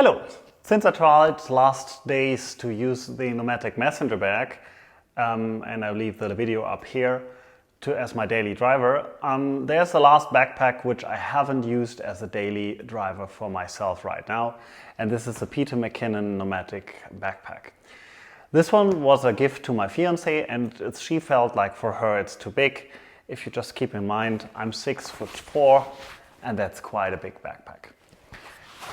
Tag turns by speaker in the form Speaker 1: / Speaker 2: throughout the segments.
Speaker 1: Hello! Since I tried last days to use the Nomatic Messenger Bag, and I'll leave the video up here as my daily driver, there's the last backpack which I haven't used as a daily driver for myself right now, and this is the Peter McKinnon Nomatic Backpack. This one was a gift to my fiancé, and she felt like for her it's too big. If you just keep in mind, I'm 6'4", and that's quite a big backpack.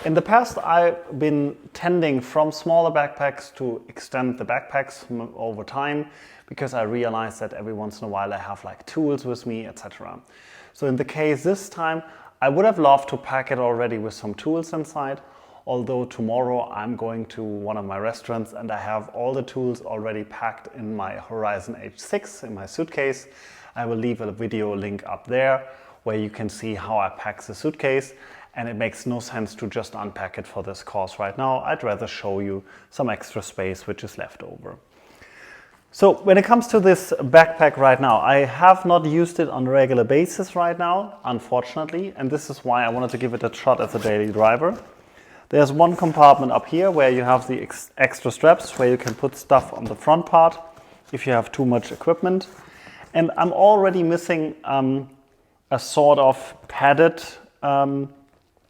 Speaker 1: In the past, I've been tending from smaller backpacks to extend the backpacks over time, because I realized that every once in a while I have like tools with me, etc. So in the case this time, I would have loved to pack it already with some tools inside, although tomorrow I'm going to one of my restaurants and I have all the tools already packed in my Horizon H6 in my suitcase. I will leave a video link up there where you can see how I pack the suitcase. And it makes no sense to just unpack it for this course right now. I'd rather show you some extra space which is left over. So when it comes to this backpack right now, I have not used it on a regular basis right now, unfortunately, and this is why I wanted to give it a shot as a daily driver. There's one compartment up here where you have the extra straps where you can put stuff on the front part if you have too much equipment. And I'm already missing a sort of padded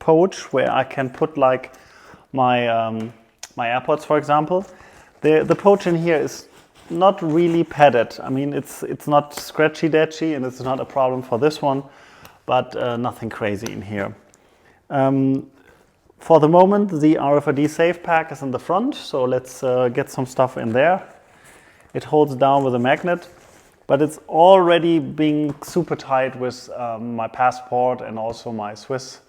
Speaker 1: pouch where I can put like my my AirPods, for example. The pouch in here is not really padded. I mean, it's not scratchy datchy and it's not a problem for this one, but nothing crazy in here. For the moment, the RFID safe pack is in the front, so let's get some stuff in there. It holds down with a magnet, but it's already being super tight with my passport and also my Swiss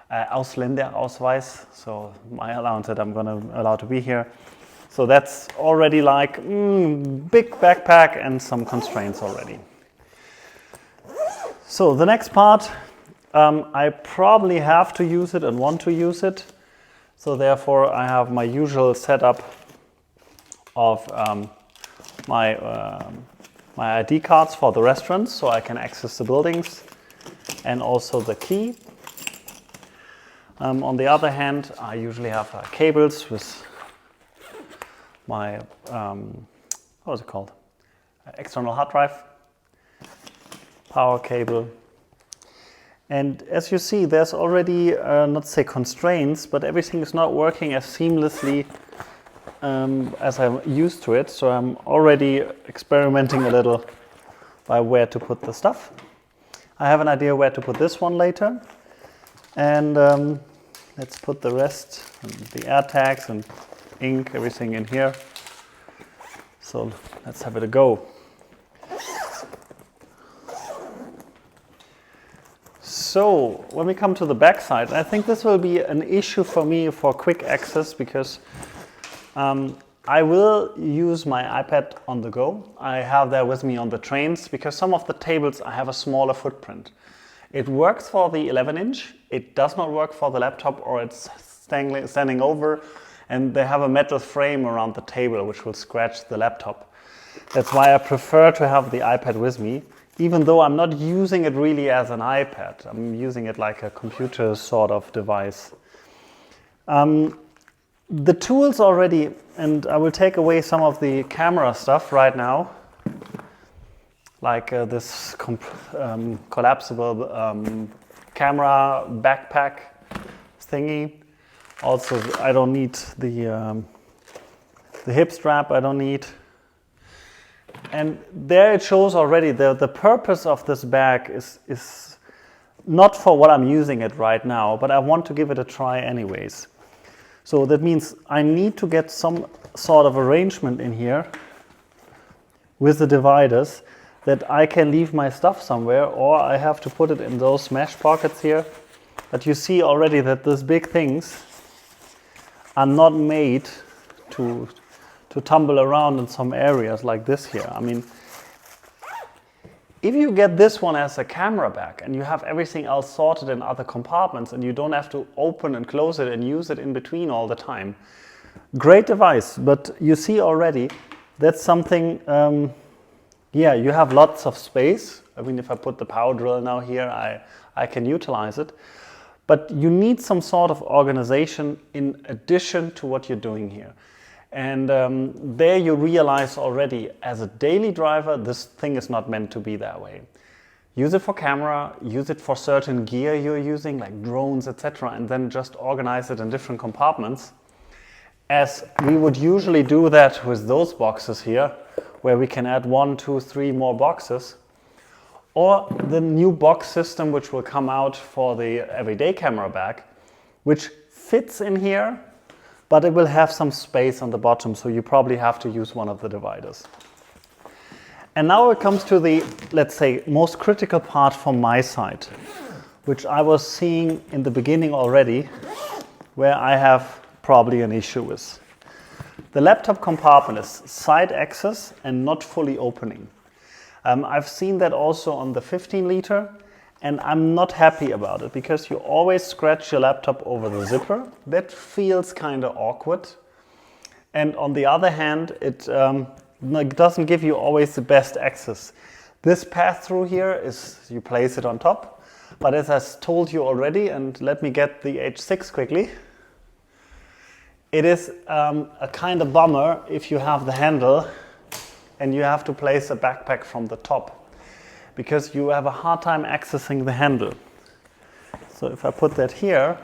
Speaker 1: Ausländerausweis, so my allowance that I'm allowed to be here. So that's already like big backpack and some constraints already. So the next part, I probably have to use it and want to use it. So therefore I have my usual setup of my ID cards for the restaurants so I can access the buildings, and also the key. On the other hand, I usually have cables with my, what is it called? External hard drive, power cable. And as you see, there's already, not say constraints, but everything is not working as seamlessly as I'm used to it. So I'm already experimenting a little by where to put the stuff. I have an idea where to put this one later. And let's put the rest, the air tags and ink, everything in here. So let's have it a go. So when we come to the back side, I think this will be an issue for me for quick access, because I will use my iPad on the go. I have that with me on the trains, because some of the tables I have a smaller footprint. It works for the 11-inch, it does not work for the laptop, or it's standing over, and they have a metal frame around the table which will scratch the laptop. That's why I prefer to have the iPad with me, even though I'm not using it really as an iPad. I'm using it like a computer sort of device. The tools already, and I will take away some of the camera stuff right now, like this collapsible camera backpack thingy. Also, I don't need the hip strap, I don't need. And there it shows already the purpose of this bag is not for what I'm using it right now, but I want to give it a try anyways. So that means I need to get some sort of arrangement in here with the dividers, that I can leave my stuff somewhere, or I have to put it in those mesh pockets here. But you see already that these big things are not made to tumble around in some areas like this here. I mean, if you get this one as a camera bag and you have everything else sorted in other compartments and you don't have to open and close it and use it in between all the time, great device. But you see already that's something, yeah, you have lots of space. I mean, if I put the power drill now here, I can utilize it. But you need some sort of organization in addition to what you're doing here. And there you realize already, as a daily driver, this thing is not meant to be that way. Use it for camera, use it for certain gear you're using, like drones, etc., and then just organize it in different compartments, as we would usually do that with those boxes here, where we can add 1, 2, 3 more boxes. Or the new box system which will come out for the everyday camera bag, which fits in here, but it will have some space on the bottom, so you probably have to use one of the dividers. And now it comes to the, let's say, most critical part from my side, which I was seeing in the beginning already, where I have probably an issue with. The laptop compartment is side access and not fully opening. I've seen that also on the 15 liter, and I'm not happy about it because you always scratch your laptop over the zipper. That feels kind of awkward. And on the other hand, it doesn't give you always the best access. This pass-through here is, you place it on top, but as I told you already, and let me get the H6 quickly, it is a kind of bummer if you have the handle and you have to place a backpack from the top, because you have a hard time accessing the handle. So if I put that here,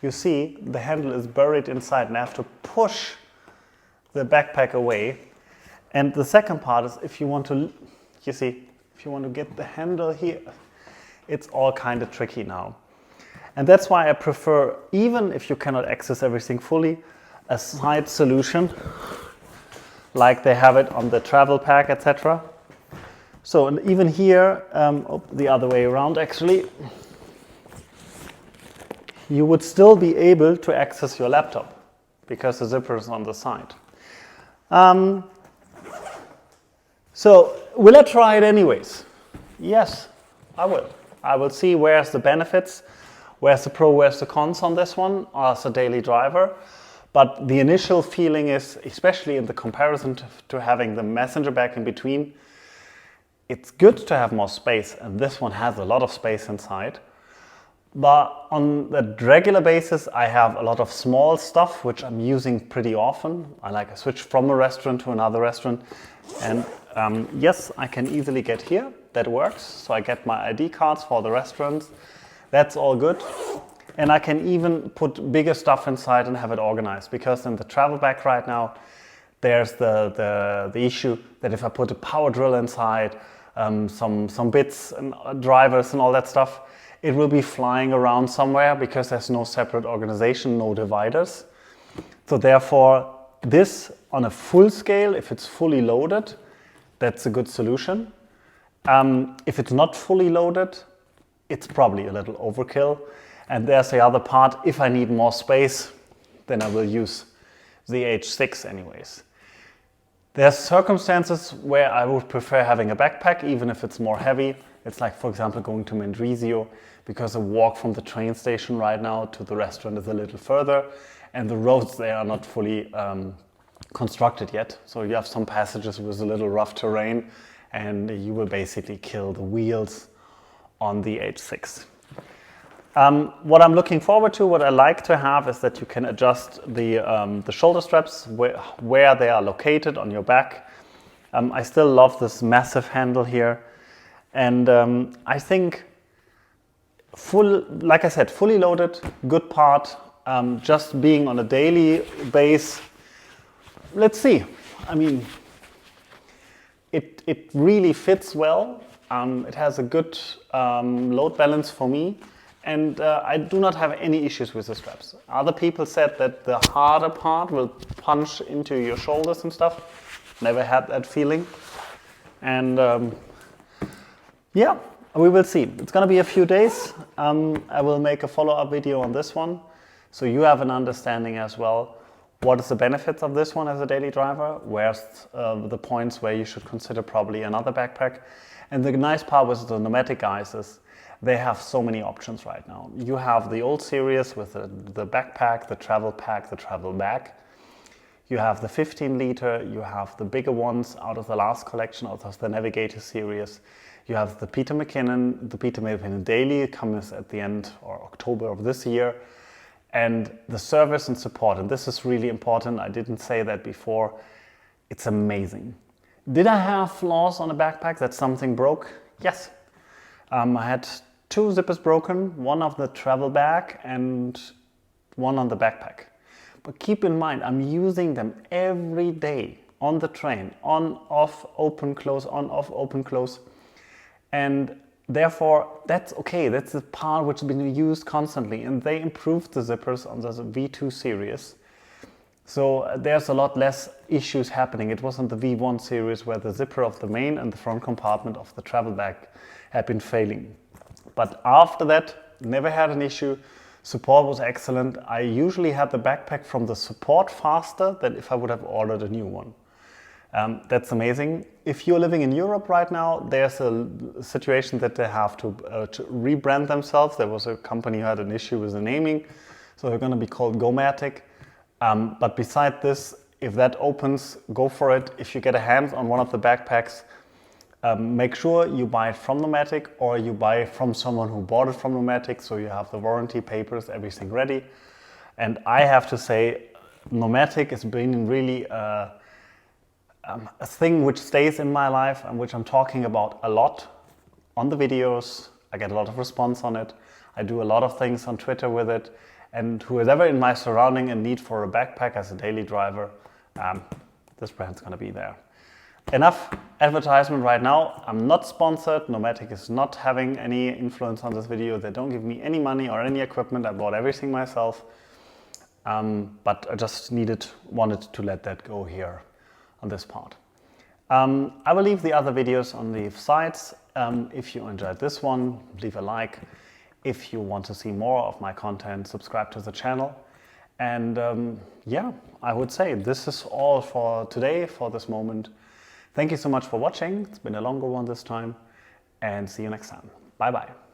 Speaker 1: you see the handle is buried inside and I have to push the backpack away. And the second part is if you want to, you see, if you want to get the handle here, it's all kind of tricky now. And that's why I prefer, even if you cannot access everything fully, a side solution like they have it on the travel pack, etc. So, and even here, the other way around actually, you would still be able to access your laptop because the zipper is on the side. So, will I try it anyways? Yes, I will. I will see where's the benefits, where's the pro, where's the cons on this one as a daily driver. But the initial feeling is, especially in the comparison to having the messenger bag in between, it's good to have more space, and this one has a lot of space inside. But on the regular basis, I have a lot of small stuff which I'm using pretty often. I like to switch from a restaurant to another restaurant. And yes, I can easily get here. That works. So I get my ID cards for the restaurants. That's all good. And I can even put bigger stuff inside and have it organized, because in the travel bag right now, there's the issue that if I put a power drill inside, some bits and drivers and all that stuff, it will be flying around somewhere because there's no separate organization, no dividers. So therefore, this on a full scale, if it's fully loaded, that's a good solution. If it's not fully loaded, it's probably a little overkill. And there's the other part, if I need more space, then I will use the H6 anyways. There's circumstances where I would prefer having a backpack, even if it's more heavy. It's like, for example, going to Mendrisio, because a walk from the train station right now to the restaurant is a little further, and the roads there are not fully constructed yet. So you have some passages with a little rough terrain, and you will basically kill the wheels on the H6. What I'm looking forward to, what I like to have, is that you can adjust the shoulder straps where they are located on your back. I still love this massive handle here. And I think, like I said, fully loaded, good part. Just being on a daily base, let's see. I mean, it really fits well. It has a good load balance for me. And I do not have any issues with the straps. Other people said that the harder part will punch into your shoulders and stuff. Never had that feeling. And yeah, we will see. It's going to be a few days. I will make a follow-up video on this one, so you have an understanding as well. What is the benefits of this one as a daily driver? Where's the points where you should consider probably another backpack? And the nice part with the Nomatic guys is they have so many options right now. You have the old series with the backpack, the travel pack, the travel bag. You have the 15 liter, you have the bigger ones out of the last collection, out of the Navigator series. You have the Peter McKinnon Daily, comes at the end or October of this year, and the service and support. And this is really important. I didn't say that before. It's amazing. Did I have flaws on the backpack that something broke? Yes. I had 2 zippers broken, one of the travel bag and one on the backpack. But keep in mind, I'm using them every day on the train, on, off, open, close, on, off, open, close. And therefore, that's okay. That's the part which has been used constantly. And they improved the zippers on the V2 series. So there's a lot less issues happening. It wasn't the V1 series where the zipper of the main and the front compartment of the travel bag had been failing. But after that, never had an issue. Support was excellent. I usually had the backpack from the support faster than if I would have ordered a new one. That's amazing. If you're living in Europe right now, there's a situation that they have to rebrand themselves. There was a company who had an issue with the naming, so they're going to be called Nomatic. But beside this, if that opens, go for it. If you get a hand on one of the backpacks, make sure you buy it from Nomatic or you buy from someone who bought it from Nomatic, so you have the warranty papers, everything ready. And I have to say, Nomatic has been really a thing which stays in my life and which I'm talking about a lot on the videos. I get a lot of response on it. I do a lot of things on Twitter with it. And whoever in my surrounding in need for a backpack as a daily driver, this brand's going to be there. Enough advertisement right now. I'm not sponsored. Nomatic is not having any influence on this video. They don't give me any money or any equipment. I bought everything myself. But I just wanted to let that go here on this part. I will leave the other videos on the sides. If you enjoyed this one, leave a like. If you want to see more of my content, subscribe to the channel. And yeah, I would say this is all for today, for this moment. Thank you so much for watching. It's been a longer one this time, and see you next time. Bye bye.